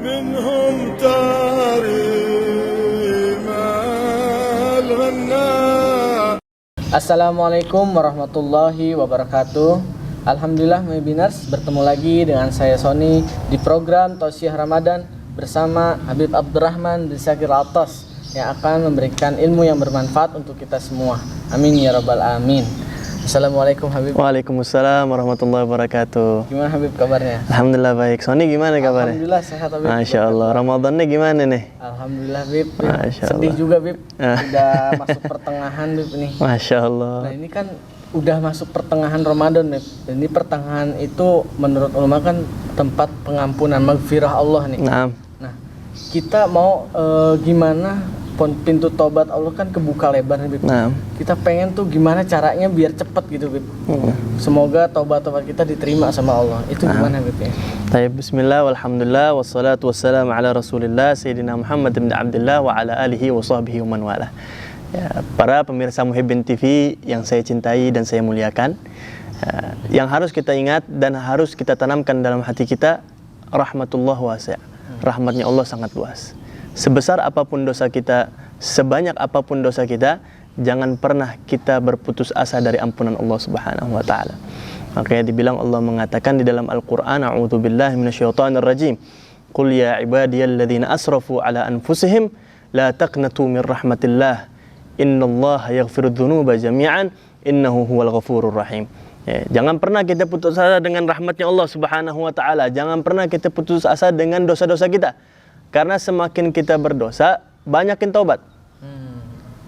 منهم تاريم الغنى. Assalamualaikum warahmatullahi wabarakatuh. Alhamdulillah Webinars, bertemu lagi dengan saya Sony di program Tausiah Ramadan bersama Habib Abdurrahman bin Syakir Atas yang akan memberikan ilmu yang bermanfaat untuk kita semua. Amin ya rabbal alamin. Assalamualaikum Habib. Waalaikumsalam warahmatullahi wabarakatuh. Gimana Habib kabarnya? Alhamdulillah baik. Sony gimana kabarnya? Alhamdulillah sehat Habib. Masya Allah. Ramadannya gimana nih? Alhamdulillah Habib. Masya Sedih Allah. juga Habib. Udah masuk pertengahan Habib nih. Masya Allah. Nah ini kan udah masuk pertengahan Ramadan nih. Ini pertengahan itu menurut ulama kan tempat pengampunan, maghfirah Allah nih. Naam. Nah kita mau gimana pintu tobat Allah kan kebuka lebar nih Bib. Naam. Kita pengen tuh gimana caranya biar cepet gitu Bib. Semoga tobat-tobat kita diterima sama Allah. Itu gimana Bib ya? Baik, bismillah walhamdulillah wassalatu wassalamu ala rasulillah Sayyidina Muhammad bin Abdullah wa ala alihi wa sahbihi wa man wala. Ya, para pemirsa Muhibbin TV yang saya cintai dan saya muliakan, yang harus kita ingat dan harus kita tanamkan dalam hati kita, rahmatullah wasi'. Rahmatnya Allah sangat luas. Sebesar apapun dosa kita, sebanyak apapun dosa kita, jangan pernah kita berputus asa dari ampunan Allah Subhanahu wa taala. Makanya dibilang Allah mengatakan di dalam Al-Qur'an, a'udzubillahi minasyaitonir rajim. Qul ya ibadiyalladzina asrafu ala anfusihim la taqnatu min rahmatillah. Innallaha yaghfirudz dzunuba jami'an innahu huwal ghafurur rahim. Ya, jangan pernah kita putus asa dengan rahmatnya Allah Subhanahu wa taala. Jangan pernah kita putus asa dengan dosa-dosa kita. Karena semakin kita berdosa, banyakin taubat.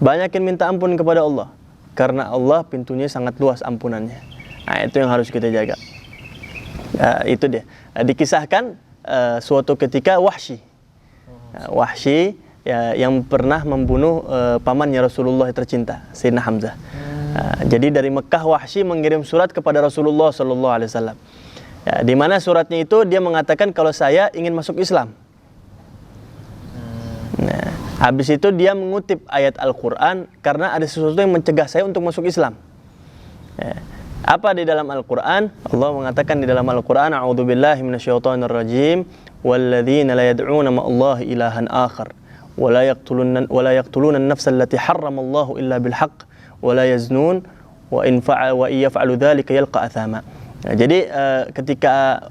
Banyakin minta ampun kepada Allah. Karena Allah pintunya sangat luas ampunannya. Nah, itu yang harus kita jaga. Itu dia. Dikisahkan suatu ketika Wahsy. Wahsy yang pernah membunuh pamannya Rasulullah yang tercinta, Sayyidina Hamzah. Jadi dari Mekah Wahsy mengirim surat kepada Rasulullah SAW. Di mana suratnya itu dia mengatakan kalau saya ingin masuk Islam. Nah, habis itu dia mengutip ayat Al-Quran karena ada sesuatu yang mencegah saya untuk masuk Islam. Apa di dalam Al-Quran? Allah mengatakan di dalam Al-Quran, a'udzubillahi minasyaitonir rajim, walladzina la yad'una ma'allahi ilahan akhar wa la yaqtuluna an-nafsa allati harramallahu illa bil haqq wa la yaznun wa in yaf'alu dzalika yalqa athama. Nah, jadi ketika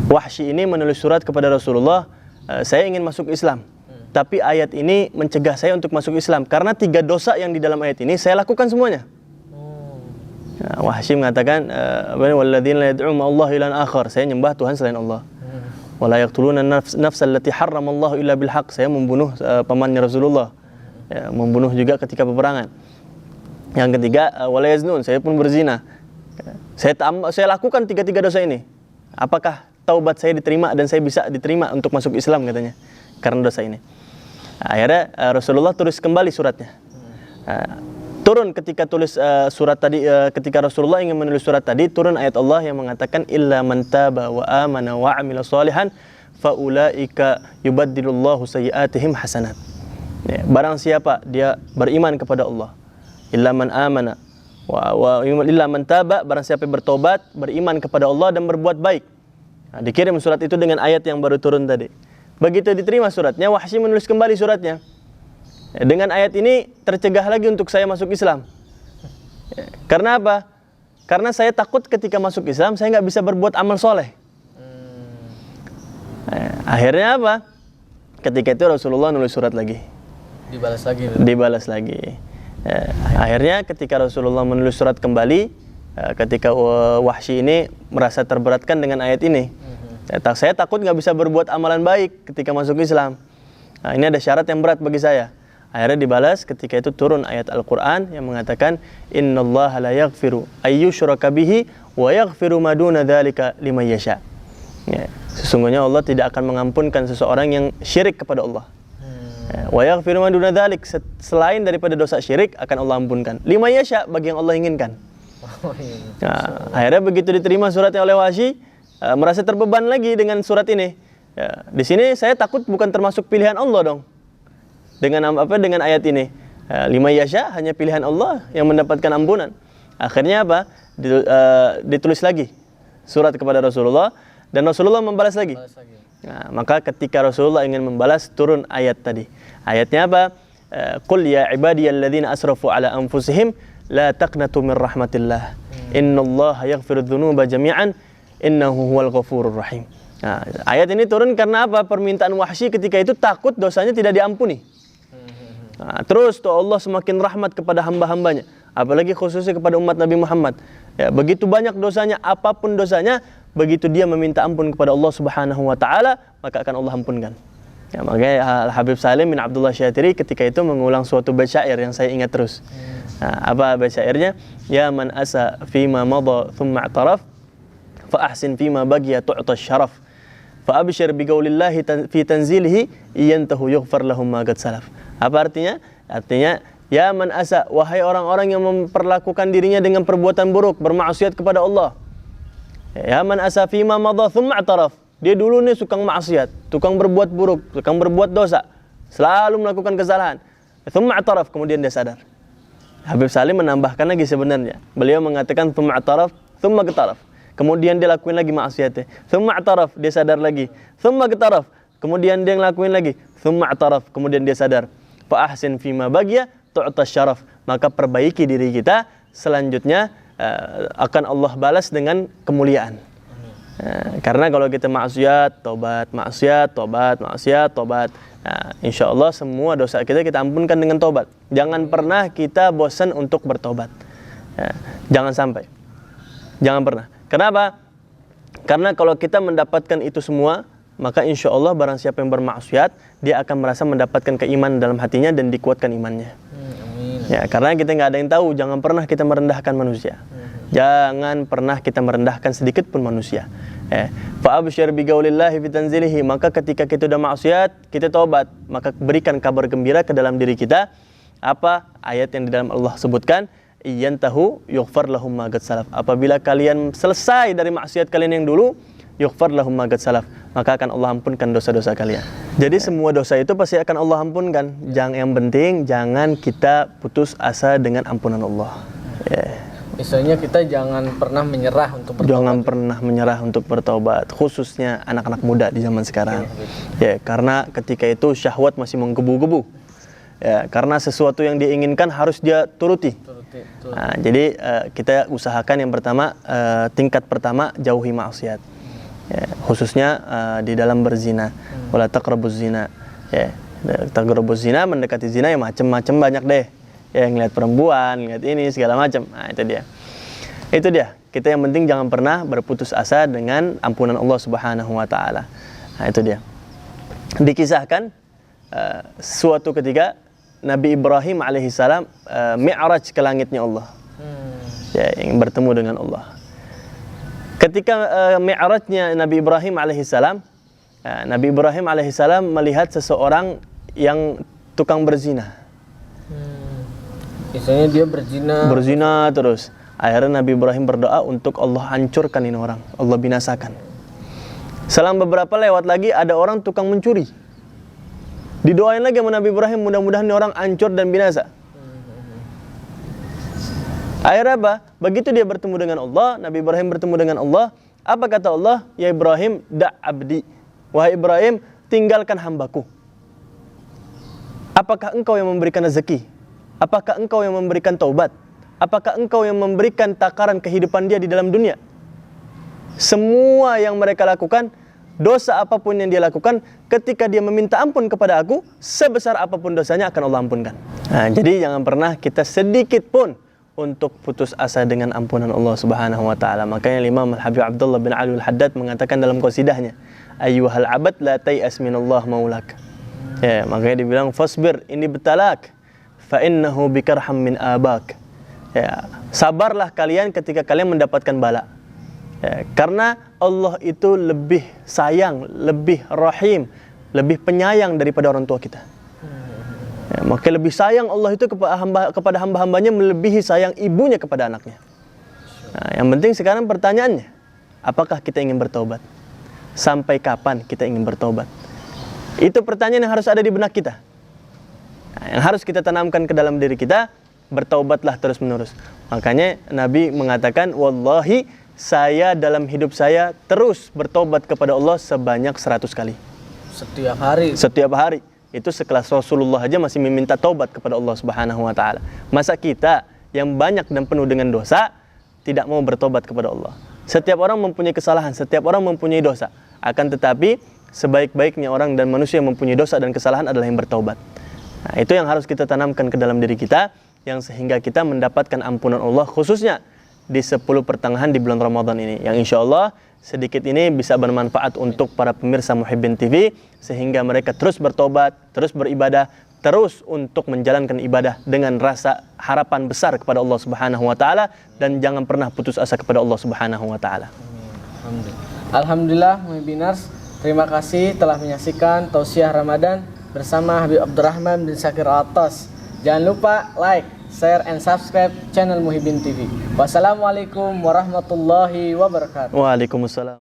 Wahsy ini menulis surat kepada Rasulullah, saya ingin masuk Islam, tapi ayat ini mencegah saya untuk masuk Islam karena 3 dosa yang di dalam ayat ini saya lakukan semuanya. Wahsy mengatakan, walladzina la yad'una ma'allahi ilahan akhar, saya nyembah Tuhan selain Allah. Wa la yaqtuluna an-nafsa allati harramallahu illa bil haqq, saya membunuh pamannya Rasulullah. Membunuh juga ketika peperangan. Yang ketiga, wa la yaznun, saya pun berzina. Saya lakukan 3 dosa ini. Apakah taubat saya diterima dan saya bisa diterima untuk masuk Islam katanya karena dosa ini. Akhirnya Rasulullah tulis kembali suratnya. Turun ketika tulis surat tadi, ketika Rasulullah ingin menulis surat tadi, turun ayat Allah yang mengatakan illa man taba wa amana wa amila shalihan faulaika yubaddilullahu sayyi'atihim hasanat. Barang siapa dia beriman kepada Allah, illa man amana wa illa man taba, barang siapa bertobat, beriman kepada Allah dan berbuat baik. Nah, dikirim surat itu dengan ayat yang baru turun tadi. Begitu diterima suratnya, Wahsy menulis kembali suratnya. Dengan ayat ini tercegah lagi untuk saya masuk Islam. Karena apa? Karena saya takut ketika masuk Islam saya nggak bisa berbuat amal soleh. Akhirnya apa? Ketika itu Rasulullah nulis surat lagi. Dibalas lagi. Akhirnya ketika Rasulullah menulis surat kembali, ketika Wahsy ini merasa terberatkan dengan ayat ini. Saya takut nggak bisa berbuat amalan baik ketika masuk Islam. Nah, ini ada syarat yang berat bagi saya. Akhirnya dibalas ketika itu turun ayat Al-Quran yang mengatakan innallaha la yaghfiru ayyushraka bihi wa yaghfiru ma duna dzalika liman yasha. Sesungguhnya Allah tidak akan mengampunkan seseorang yang syirik kepada Allah. Wa yaghfiru ma duna dzalik, selain daripada dosa syirik akan Allah ampunkan. Liman yasha, bagi yang Allah inginkan. Nah, akhirnya begitu diterima suratnya oleh Wahsy, merasa terbeban lagi dengan surat ini. Di sini saya takut bukan termasuk pilihan Allah dong. Dengan ayat ini. Lima yasha, hanya pilihan Allah yang mendapatkan ampunan. Akhirnya apa? Ditulis lagi surat kepada Rasulullah. dan Rasulullah membalas lagi. Balas lagi. Nah, maka ketika Rasulullah ingin membalas, turun ayat tadi. Ayatnya apa? Qul ya ibadiyalladzina asrafu ala anfusihim la taqnatu min rahmatillah. Innallaha yaghfiru dzunuba jami'an innahu huwal ghafurur rahim. Nah, ayat ini turun karena apa? Permintaan Wahsy ketika itu takut dosanya tidak diampuni. Nah, terus tuh Allah semakin rahmat kepada hamba-hambanya, apalagi khususnya kepada umat Nabi Muhammad. Ya, begitu banyak dosanya, apapun dosanya, begitu dia meminta ampun kepada Allah Subhanahu wa taala, maka akan Allah ampunkan. Ya, makanya Habib Salim bin Abdullah Syatiri ketika itu mengulang suatu bait syair yang saya ingat terus. Nah, apa bait syairnya? Ya man asa fima madha thumma i'taraf fa ahsin fima baqiya tu'ta syaraf. Fa abshir bi qaulillahi fi tanzilihi yantahu yughfar lahum ma qad salaf. Apa artinya? Artinya, ya man asa, wahai orang-orang yang memperlakukan dirinya dengan perbuatan buruk, bermaksiat kepada Allah. Ya man asa fima madha thumma i'taraf. Dia dulu nih tukang maksiat, tukang berbuat buruk, tukang berbuat dosa, selalu melakukan kesalahan. Thumma i'taraf, kemudian dia sadar. Habib Salim menambahkan lagi sebenarnya. Beliau mengatakan thumma i'taraf, thumma i'taraf. Kemudian dia lakuin lagi maksiatnya. Thumma i'taraf, dia sadar lagi. Thumma i'taraf, kemudian dia ngelakuin lagi. Thumma i'taraf, kemudian dia sadar. Fa ahsin fima baqiya tu'ta syaraf. Maka perbaiki diri kita, selanjutnya akan Allah balas dengan kemuliaan. Karena kalau kita maksiat, tobat, maksiat, tobat, maksiat, tobat, insya Allah semua dosa kita ampunkan dengan tobat. Jangan pernah kita bosan untuk bertobat. Jangan sampai. Jangan pernah. Kenapa? Karena kalau kita mendapatkan itu semua, maka insya Allah barang siapa yang bermaksiat, dia akan merasa mendapatkan keimanan dalam hatinya dan dikuatkan imannya. Ya, karena kita nggak ada yang tahu. Jangan pernah kita merendahkan manusia. Jangan pernah kita merendahkan sedikit pun manusia. Fa absyir bi qaulillahi fi tanzilihi. Maka ketika kita sudah maksiat, kita taubat, maka berikan kabar gembira ke dalam diri kita. Apa ayat yang di dalam Allah sebutkan? Iyantahu yughfar lahum ma qad salaf. Apabila kalian selesai dari maksiat kalian yang dulu, yughfar lahum ma qad salaf, maka akan Allah ampunkan dosa-dosa kalian. Jadi semua dosa itu pasti akan Allah ampunkan. Yang penting jangan kita putus asa dengan ampunan Allah. Misalnya kita jangan pernah menyerah untuk bertobat. Jangan pernah menyerah untuk bertobat, khususnya anak-anak muda di zaman sekarang. Ya, karena ketika itu syahwat masih menggebu-gebu. Ya, karena sesuatu yang diinginkan harus dia turuti. Nah, jadi kita usahakan yang pertama, tingkat pertama jauhi maksiat. Ya, khususnya di dalam berzina. Wala taqrabuz zina. Ya, taqrabuz zina, mendekati zina ya macam-macam banyak deh. Ya, ngeliat perempuan, ngeliat ini segala macam. Nah, itu dia. Itu dia. Kita yang penting jangan pernah berputus asa dengan ampunan Allah Subhanahu wa taala. Nah, itu dia. Dikisahkan suatu ketika Nabi Ibrahim alaihissalam mi'raj ke langitnya Allah. Ya, yang bertemu dengan Allah. Ketika mi'rajnya Nabi Ibrahim alaihissalam, Nabi Ibrahim alaihissalam melihat seseorang yang tukang berzina. Misalnya dia berzina terus. Akhirnya Nabi Ibrahim berdoa untuk Allah hancurkan ini orang, Allah binasakan. Selang beberapa lewat lagi ada orang tukang mencuri. Didoain lagi sama Nabi Ibrahim, mudah-mudahan ini orang hancur dan binasa. Akhirnya apa? Begitu dia bertemu dengan Allah, Nabi Ibrahim bertemu dengan Allah, apa kata Allah? Ya Ibrahim, da' abdi. Wahai Ibrahim, tinggalkan hambaku. Apakah engkau yang memberikan rezeki? Apakah engkau yang memberikan taubat? Apakah engkau yang memberikan takaran kehidupan dia di dalam dunia? Semua yang mereka lakukan, dosa apapun yang dia lakukan, ketika dia meminta ampun kepada aku, sebesar apapun dosanya akan Allah ampunkan. Nah, jadi jangan pernah kita sedikit pun untuk putus asa dengan ampunan Allah Subhanahu wa taala. Makanya Imam Al-Habib Abdullah bin Ali Al-Haddad mengatakan dalam qasidahnya, ayyuhal abad la tay'as minallah maulak. Ya, makanya dibilang fasbir ini betalak fa innahu bikarham min abak. Ya, sabarlah kalian ketika kalian mendapatkan bala. Ya, karena Allah itu lebih sayang, lebih rahim, lebih penyayang daripada orang tua kita. Ya, maka lebih sayang Allah itu kepada hamba-hambanya melebihi sayang ibunya kepada anaknya. Nah, yang penting sekarang pertanyaannya, apakah kita ingin bertobat? Sampai kapan kita ingin bertobat? Itu pertanyaan yang harus ada di benak kita. Nah, yang harus kita tanamkan ke dalam diri kita, bertaubatlah terus-menerus. Makanya Nabi mengatakan, wallahi saya dalam hidup saya terus bertobat kepada Allah sebanyak 100 kali. Setiap hari. Setiap hari. Itu sekelas Rasulullah aja masih meminta taubat kepada Allah Subhanahu wa taala. Masa kita yang banyak dan penuh dengan dosa tidak mau bertobat kepada Allah? Setiap orang mempunyai kesalahan, setiap orang mempunyai dosa. Akan tetapi sebaik-baiknya orang dan manusia yang mempunyai dosa dan kesalahan adalah yang bertaubat. Nah, itu yang harus kita tanamkan ke dalam diri kita, yang sehingga kita mendapatkan ampunan Allah khususnya di 10 pertengahan di bulan Ramadan ini, yang insya Allah sedikit ini bisa bermanfaat untuk para pemirsa Muhibbin TV, sehingga mereka terus bertobat, terus beribadah, terus untuk menjalankan ibadah dengan rasa harapan besar kepada Allah Subhanahu wa taala, dan jangan pernah putus asa kepada Allah Subhanahu wa taala. Alhamdulillah, Muhibbinars, terima kasih telah menyaksikan Tausiah Ramadan bersama Habib Abdurrahman bin Syakir Al-Attas. Jangan lupa like, share, and subscribe channel Muhibbin TV. Wassalamualaikum warahmatullahi wabarakatuh. Waalaikumsalam.